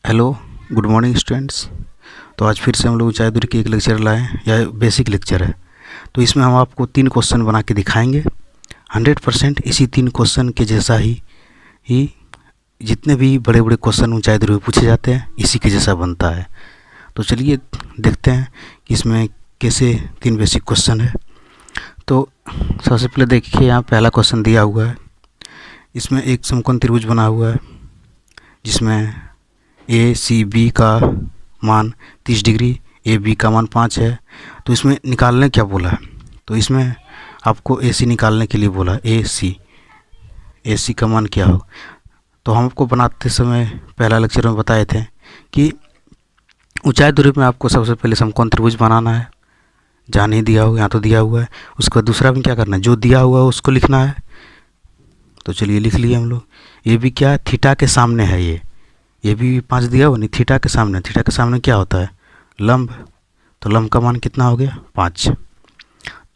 Hello, good morning students. तो आज फिर से हम लोग ऊंचाई दूरी की एक लेक्चर लाए हैं। यह बेसिक लेक्चर है। तो इसमें हम आपको 3 क्वेश्चन बना के दिखाएंगे। 100% इसी 3 क्वेश्चन के जैसा ही जितने भी बड़े बड़े क्वेश्चन ऊंचाई दूरी में पूछे जाते हैं इसी के जैसा बनता है। तो चलिए देखते हैं कि इसमें कैसे 3 बेसिक क्वेश्चन है। तो सबसे पहले देखिए, यहाँ पहला क्वेश्चन दिया हुआ है। इसमें एक समकोण त्रिभुज बना हुआ है जिसमें ए सी बी का मान 30 डिग्री, ए बी का मान 5 है। तो इसमें निकालने क्या बोला है? तो इसमें आपको ए सी निकालने के लिए बोला, ए सी का मान क्या हो। तो हम आपको बनाते समय पहला लेक्चर में बताए थे कि ऊंचाई दूरी में आपको सबसे पहले समकोण त्रिभुज बनाना है। जहाँ नहीं दिया हुआ, यहाँ तो दिया हुआ है। उसके बाद दूसरा में क्या करना है, जो दिया हुआ है उसको लिखना है। तो चलिए लिख लिए हम लोग। ये भी क्या है, थीटा के सामने है। ये भी 5 दिया हुआ नहीं, थीटा के सामने। थीटा के सामने क्या होता है, लंब। तो लंब का मान कितना हो गया, 5।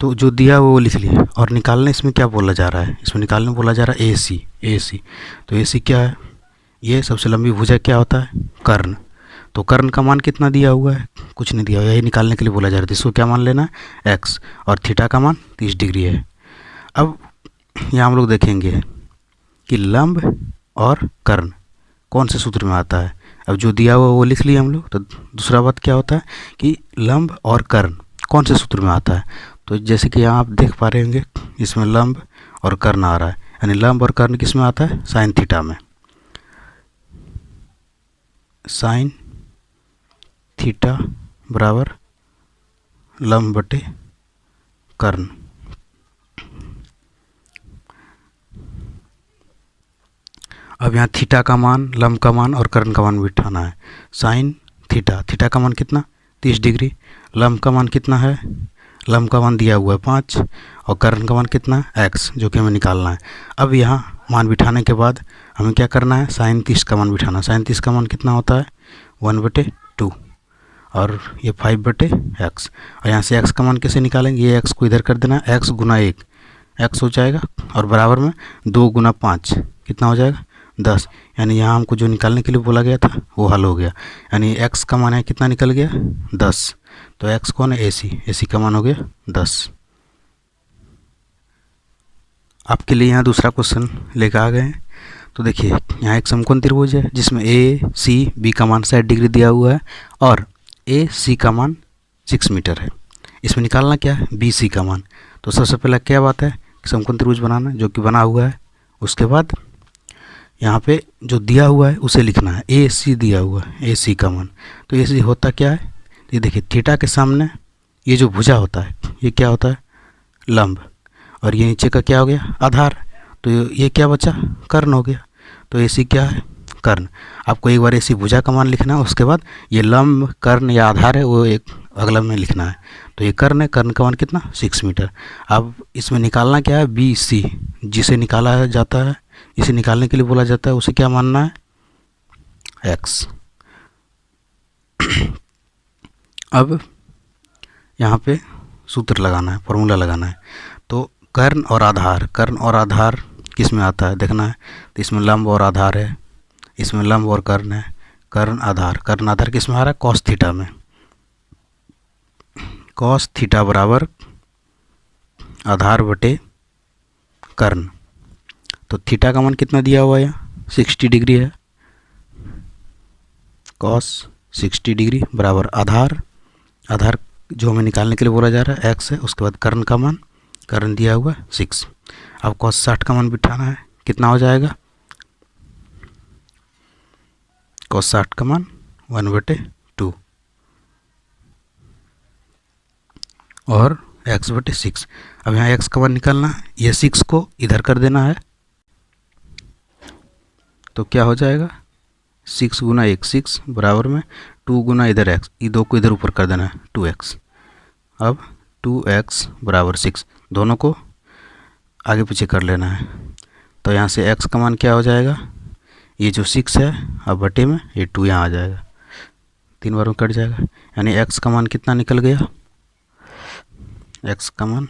तो जो दिया हुआ वो लिख लिए। और निकालने इसमें क्या बोला जा रहा है, इसमें निकालने बोला जा रहा है ए सी। तो ए सी क्या है, ये सबसे लंबी भुजा क्या होता है, कर्ण। तो कर्ण का मान कितना दिया हुआ है, कुछ नहीं दिया हुआ, यही निकालने के लिए बोला जा रहा है। इसको क्या मान लेना है, एक्स। और थीटा का मान 30 डिग्री है। अब यहाँ हम लोग देखेंगे कि लंब और कर्ण कौन से सूत्र में आता है। अब जो दिया हुआ वो लिख लिए हम लोग। तो दूसरा बात क्या होता है कि लंब और कर्ण कौन से सूत्र में आता है। तो जैसे कि यहाँ आप देख पा रहे होंगे, इसमें लंब और कर्ण आ रहा है, यानी लंब और कर्ण किस में आता है, साइन थीटा में। साइन थीटा बराबर लंब बटे कर्ण। अब यहाँ थीटा का मान, लंब का मान और कर्ण का मान बिठाना है। साइन थीटा, थीटा का मान कितना, 30 डिग्री। लंब का मान कितना है, लंब का मान दिया हुआ है 5। और कर्ण का मान कितना है, एक्स, जो कि हमें निकालना है। अब यहाँ मान बिठाने के बाद हमें क्या करना है, साइन 30 का मान बिठाना। साइन 30 का मान कितना होता है, 1/2। और ये 5/x। और यहाँ से x का मान कैसे निकालेंगे, ये x को इधर कर देना, x गुना 1 x हो जाएगा। और बराबर में 2 गुना 5 कितना हो जाएगा, 10। यानी यहाँ हमको जो निकालने के लिए बोला गया था वो हल हो गया। यानी x का मान है कितना निकल गया, 10। तो x कौन है, ए सी का मान हो गया 10। आपके लिए यहाँ दूसरा क्वेश्चन लेकर आ गए हैं। तो देखिए, यहाँ एक समकोण त्रिभुज है जिसमें ए सी बी का मान 60 डिग्री दिया हुआ है और ए सी का मान 6 मीटर है। इसमें निकालना क्या है, बी सी का मान। तो सबसे पहले क्या बात है, समकोण त्रिभुज बनाना, जो कि बना हुआ है। उसके बाद यहाँ पे जो दिया हुआ है उसे लिखना है, ए सी दिया हुआ है, ए सी का मान। तो ए सी होता क्या है, ये देखिए थीटा के सामने ये जो भुजा होता है ये क्या होता है, लंब। और ये नीचे का क्या हो गया, आधार। तो ये क्या बचा, कर्ण हो गया। तो ए सी क्या है, कर्ण। आपको एक बार ए सी भुजा का मान लिखना है, उसके बाद ये लंब कर्ण या आधार है वो एक अगला में लिखना है। तो ये कर्ण है, कर्ण का मान कितना, 6 मीटर। अब इसमें निकालना क्या है, बी सी। जिसे निकाला जाता है, इसे निकालने के लिए बोला जाता है, उसे क्या मानना है, एक्स। अब यहाँ पे सूत्र लगाना है, फॉर्मूला लगाना है। तो कर्ण और आधार किस में आता है देखना है। तो इसमें लंब और आधार है, इसमें लंब और कर्ण है। कर्ण आधार किस में आ रहा है, कॉस थीटा में। कॉस थीटा बराबर आधार बटे कर्ण। तो थीटा का मान कितना दिया हुआ है, 60 डिग्री है। कॉस 60 डिग्री बराबर आधार जो हमें निकालने के लिए बोला जा रहा है एक्स है। उसके बाद कर्ण का मान, कर्ण दिया हुआ 6। अब कॉस 60 का मान बिठाना है, कितना हो जाएगा, कॉस 60 का मान 1/2 और x/6। अब यहाँ x का मान निकालना है, ये 6 को इधर कर देना है। तो क्या हो जाएगा, 6 गुना 1 6 बराबर में 2 गुना इधर x, ये 2 को इधर ऊपर कर देना है, 2x। अब 2x बराबर 6, दोनों को आगे पीछे कर लेना है। तो यहाँ से x का मान क्या हो जाएगा, ये जो 6 है अब बटे में ये 2 यहाँ आ जाएगा, 3 बार में कट जाएगा। यानी x का मान कितना निकल गया, x का मान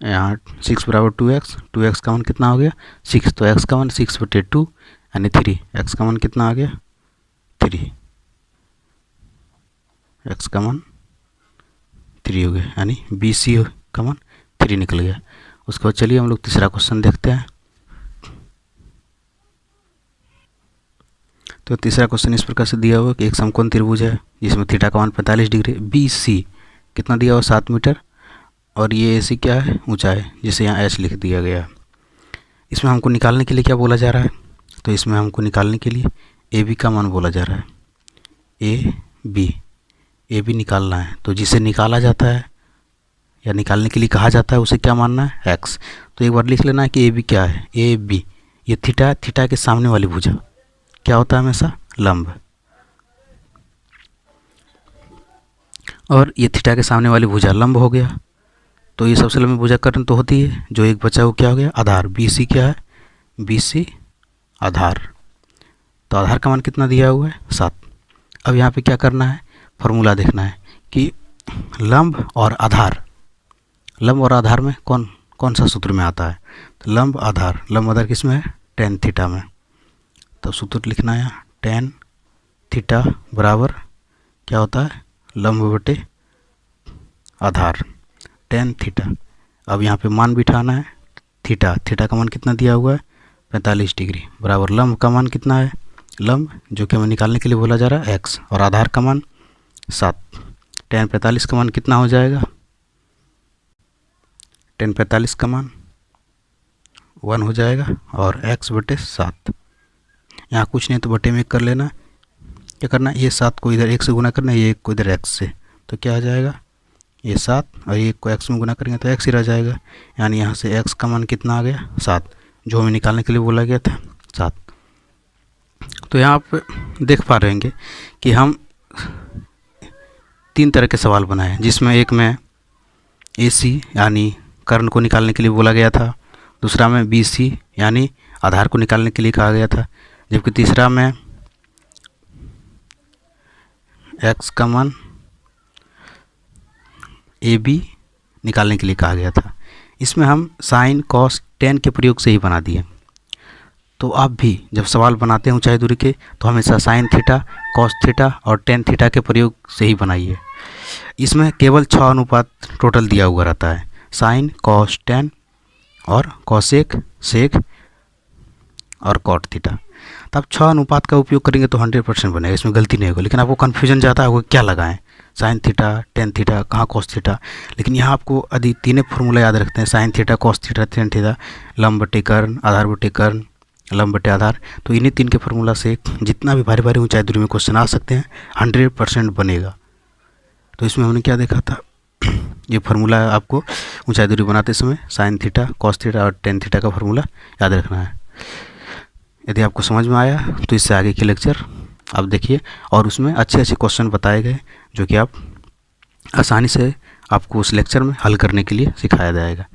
यहाँ 6 बराबर 2x, 2x का मान कितना हो गया 6, तो x का मान 6/2 यानी 3, x का मान कितना आ गया 3, x का मान 3 हो गया, यानी BC का मान 3 निकल गया। उसके बाद चलिए हम लोग तीसरा क्वेश्चन देखते हैं। तो तीसरा क्वेश्चन इस प्रकार से दिया हुआ कि एक समकोण त्रिभुज है जिसमें थीटा का मान 45 डिग्री, BC कितना दिया हुआ 7 मीटर, और ये AC क्या है ऊंचाई, जिसे यहाँ H लिख दिया गया। इसमें हमको निकालने के लिए क्या बोला जा रहा है, तो इसमें हमको निकालने के लिए AB का मान बोला जा रहा है, AB निकालना है। तो जिसे निकाला जाता है या निकालने के लिए कहा जाता है उसे क्या मानना है x। तो एक बार लिख लेना है कि AB क्या है, AB ये थीटा के सामने वाली भुजा क्या होता है हमेशा लंब, और ये थीटा के सामने वाली भुजा लंब हो गया। तो ये सबसे लंबी भुजा कर्ण तो होती है, जो एक बचा वो क्या हो गया आधार, BC क्या है BC आधार। तो आधार का मान कितना दिया हुआ है 7। अब यहाँ पे क्या करना है, फॉर्मूला देखना है कि लंब और आधार में कौन सा सूत्र में आता है। तो लंब आधार किस में है tan थीटा में। तो सूत्र लिखना है tan थीटा बराबर क्या होता है लंब बटे आधार tan थीटा। अब यहाँ पे मान बिठाना है, थीटा का मान कितना दिया हुआ है 45 डिग्री बराबर लंब का मान कितना है, लंब जो कि हमें निकालने के लिए बोला जा रहा है x, और आधार का मान 7। tan 45 का मान कितना हो जाएगा, tan 45 का मान 1 हो जाएगा, और x बटे 7। यहाँ कुछ नहीं तो बटे में 1 कर लेना। क्या करना है, ये 7 को इधर 1 से गुना करना है, ये 1 को इधर x से, तो क्या आ जाएगा ये 7 और ये 1 को x में गुना करेंगे तो x ही रह जाएगा। यानी यहाँ से x का मान कितना आ गया 7, जो हमें निकालने के लिए बोला गया था 7। तो यहाँ आप देख पा रहे होंगे कि हम 3 तरह के सवाल बनाए, जिसमें एक में AC यानी कर्ण को निकालने के लिए बोला गया था, दूसरा में BC यानी आधार को निकालने के लिए कहा गया था, जबकि तीसरा में x का मान AB निकालने के लिए कहा गया था। इसमें हम साइन कॉस टेन के प्रयोग से ही बना दिए। तो आप भी जब सवाल बनाते हैं ऊंचाई दूरी के तो हमेशा साइन थीटा, कॉस थीटा और टेन थीटा के प्रयोग से ही बनाइए। इसमें केवल 6 अनुपात टोटल दिया हुआ रहता है, साइन कॉस टेन और कॉसेक सेक और कॉट थीटा। तो आप 6 अनुपात का उपयोग करेंगे तो 100% बनेगा, इसमें गलती नहीं होगी। लेकिन आपको कन्फ्यूजन जाता है वो क्या लगाएं, साइन थीटा टेन थीटा कहाँ कॉस थीटा। लेकिन यहाँ आपको यदि तीनों फार्मूला याद रखते हैं, sine theta cos theta tan theta, लंब बटे कर्ण आधार बटे कर्ण लंब बटे आधार, तो इन्हीं 3 के फार्मूला से जितना भी भारी भारी ऊंचाई दूरी में क्वेश्चन आ सकते हैं 100% बनेगा। तो इसमें हमने क्या देखा था, ये फार्मूला आपको ऊंचाई दूरी बनाते समय साइन थीटा कॉस थीटा और टेन थीटा का फार्मूला याद रखना है। यदि आपको समझ में आया तो इससे आगे के लेक्चर आप देखिए, और उसमें अच्छे क्वेश्चन बताए गए जो कि आप आसानी से आपको उस लेक्चर में हल करने के लिए सिखाया जाएगा।